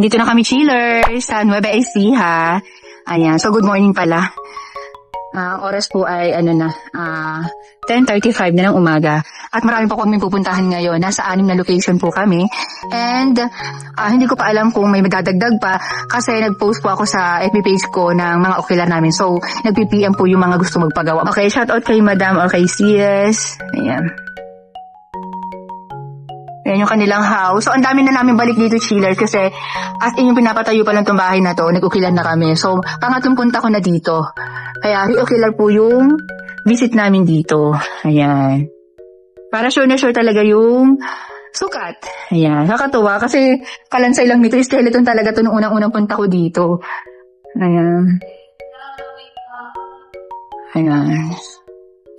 Nandito na kami chillers sa Nueva Ecija. Ayan, so good morning pala. Oras po ay 10:35 na ng umaga. At marami po kami pupuntahan ngayon. Nasa 6 na location po kami. And hindi ko pa alam kung may madadagdag pa kasi nag-post po ako sa FB page ko ng mga ocular namin. So, nag-PM po yung mga gusto magpagawa. Okay, shout out kay Madam or kay CS. Ayan. Ayan yung kanilang house. So, ang dami na namin balik dito, chillers, kasi as in yung pinapatayo pa lang itong bahay na to, nag-ukilan na kami. So, pangatlong punta ko na dito. Kaya, re-ukilar po yung visit namin dito. Ayan. Para sure na sure talaga yung sukat. Ayan. Nakakatuwa kasi kalansay lang nito. Skeleton talaga to nung unang-unang punta ko dito. Ayan. Ayan.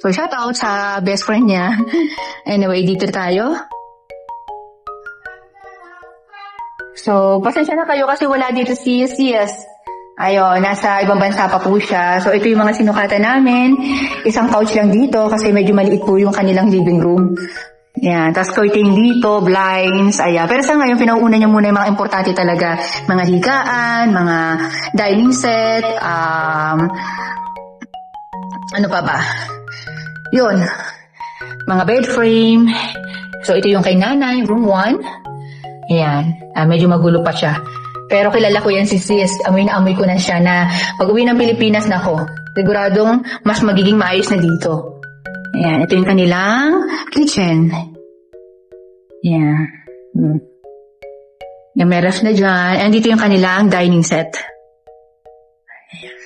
So, shout out sa best friend niya. Anyway, dito tayo. So, pasensya na kayo kasi wala dito si CS. Ayun, nasa ibang bansa pa po siya. So, ito yung mga sinukatan namin. Isang couch lang dito kasi medyo maliit po yung kanilang living room. Ayan, tapos curtain dito, blinds, ayan. Pero sa ngayon, pinauuna niya muna yung mga importante talaga. Mga higaan, mga dining set, ano pa ba? Yun, mga bed frame. So, ito yung kay nanay, room 1. Ayan, medyo magulo pa siya. Pero kilala ko yan si sis. Amoy na amoy ko na siya na pag uwi ng Pilipinas na ko, siguradong mas magiging maayos na dito. Ayan, ito yung kanilang kitchen. Ayan. Yung may ref na dyan. And dito yung kanilang dining set. Ayan.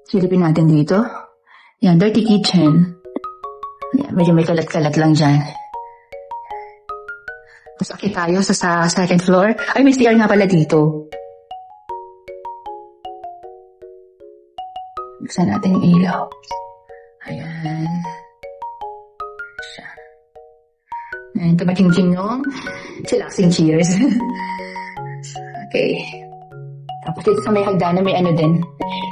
Silipin natin dito. Ayan, dirty kitchen. Ayan, medyo may kalat-kalat lang dyan. Tapos akit tayo sa second floor. Ay, may CR nga pala dito. Buksan natin yung ilaw. Ayan. Siya. Ayan, tumating-ting yung chillaxing chairs. Okay. Tapos dito sa may hagdanan, may ano din.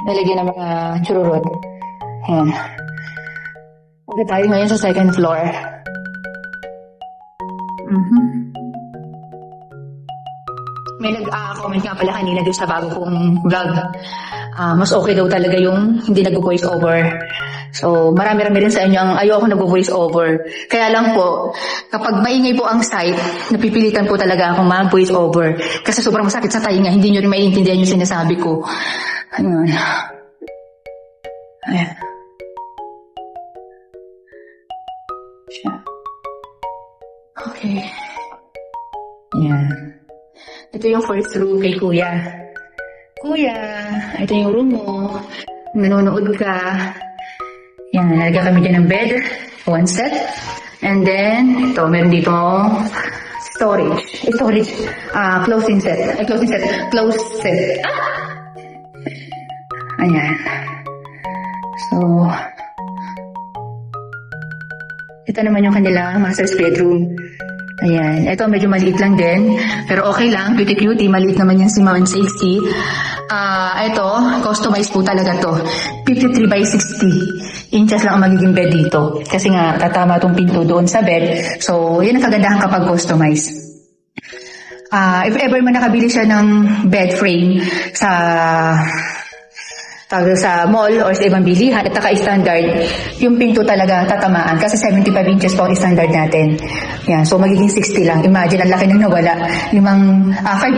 Nalagyan ng mga chururot. Ayan. Punta tayo ngayon sa second floor. May nag-comment nga pala kanina doon sa bago kong vlog. Mas okay daw talaga yung hindi nag-voice over. So, marami-rami rin sa inyo ang ayoko nag-voice over. Kaya lang po, kapag maingay po ang site, napipilitan po talaga akong mag-voice over. Kasi sobrang masakit sa tainga, hindi nyo rin maiintindihan yung sinasabi ko. Ayun. Ayan. Siya. Okay. Ayan. Ito yung first room kay Kuya. Kuya, ito yung room mo. Nanonood ka. Yan, nalagyan kami dyan ng bed. One set. And then, ito, meron dito storage. Closing set. Close set. Ayan. So, ito naman yung kanilang master's bedroom. Ayan. Ito, medyo maliit lang din. Pero okay lang. Cutie-cutie. Maliit naman yan si Mount Safety. Ito, customized po talaga to. 53 by 60 inches lang ang magiging bed dito. Kasi nga, tatama itong pinto doon sa bed. So, yan ang kagandahan kapag customized. If ever man nakabili siya ng bed frame sa mall or sa ibang bilihan at naka-standard, yung pinto talaga tatamaan kasi 75 inches po ang standard natin. Yan, so magiging 60 lang. Imagine, ang laki nang nawala, 5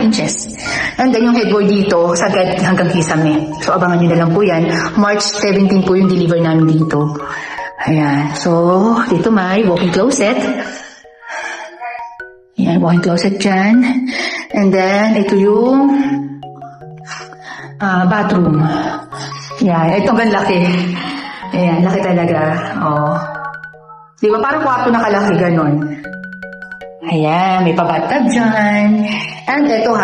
inches. And then yung headboard dito, sagad hanggang kisame. So abangan nyo na lang po yan. March 17 po yung deliver namin dito. Ayan, so dito may walk-in closet. Ayan, walk-in closet dyan. And then, ito yung bathroom. Yan, ito ang laki. Ayan, laki talaga. Oh. Di ba parang kwarto na kalaki, ganon. Ayan, may pa-bathtub dyan. And ito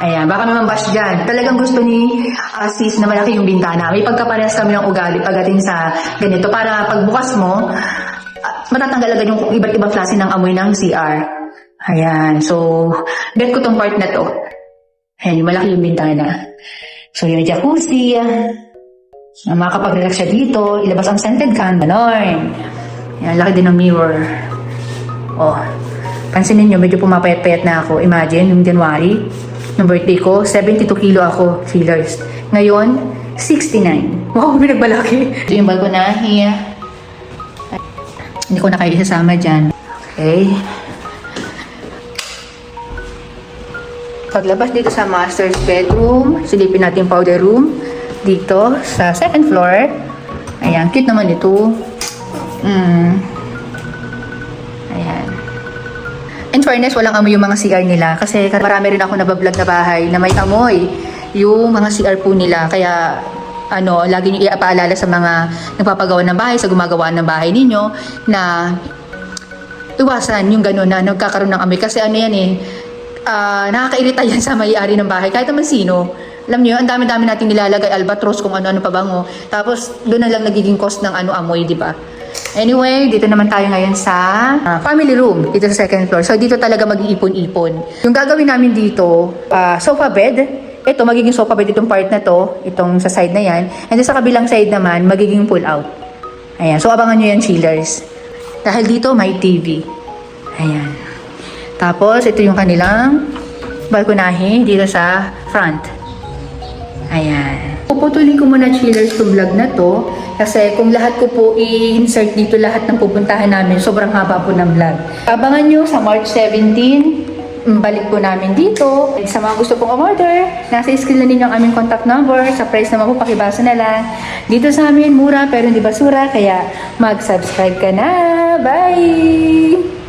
ayan, baka naman bash dyan. Talagang gusto ni sis na malaki yung bintana. May pagkaparehas kami ng ugali pagdating sa ganito. Para pagbukas mo, matatanggal agad yung iba't ibang klase ng amoy ng CR. Ayan, so, bet ko tong part na to. Ayan, yung malaki yung bintana. So, yung jacuzzi. Makakapag-relax siya dito. Ilabas ang scented candle. Ganon. Yan, laki din ng mirror. Oh. Pansinin nyo, medyo pumapayat-payat na ako. Imagine, yung January, Nung birthday ko, 72 kilo ako, chillers. Ngayon, 69. Wow, may nagbalaki. Ito yung balkonahe. Hindi ko na kayo isasama dyan. Okay. Paglabas dito sa master's bedroom, silipin natin yung powder room. Dito, sa second floor. Ayan, cute naman ito. Ayan. In fairness, walang amoy yung mga CR nila. Kasi marami rin ako nabablog na bahay na may amoy yung mga CR po nila. Kaya, lagi nyo iapaalala sa mga nagpapagawa ng bahay, sa gumagawa ng bahay ninyo, na iwasan yung gano'n na nagkakaroon ng amoy. Kasi nakakairita yan sa may-ari ng bahay. Kahit naman sino. Alam nyo, ang dami-dami nating nilalagay, albatros, kung ano-ano pa bango. Tapos, doon na lang nagiging cost ng amoy, di ba? Anyway, dito naman tayo ngayon sa family room, dito sa second floor. So, dito talaga mag-iipon-ipon. Yung gagawin namin dito, sofa bed. Ito, magiging sofa bed itong part na to, itong sa side na yan. And then sa kabilang side naman, magiging pull out. Ayan, so abangan nyo yan, chillers. Dahil dito, may TV. Ayan. Tapos, ito yung kanilang balkonahe dito sa front. Ayan. Puputulin ko muna, chillers, itong vlog na to. Kasi kung lahat ko po i-insert dito lahat ng pupuntahan namin, sobrang haba po ng vlog. Abangan nyo sa March 17, balik po namin dito. Sa mga gusto pong umorder, nasa screen na ninyo ang aming contact number. Sa price naman po, pakibasa na lang. Dito sa amin, mura pero hindi basura. Kaya mag-subscribe ka na. Bye!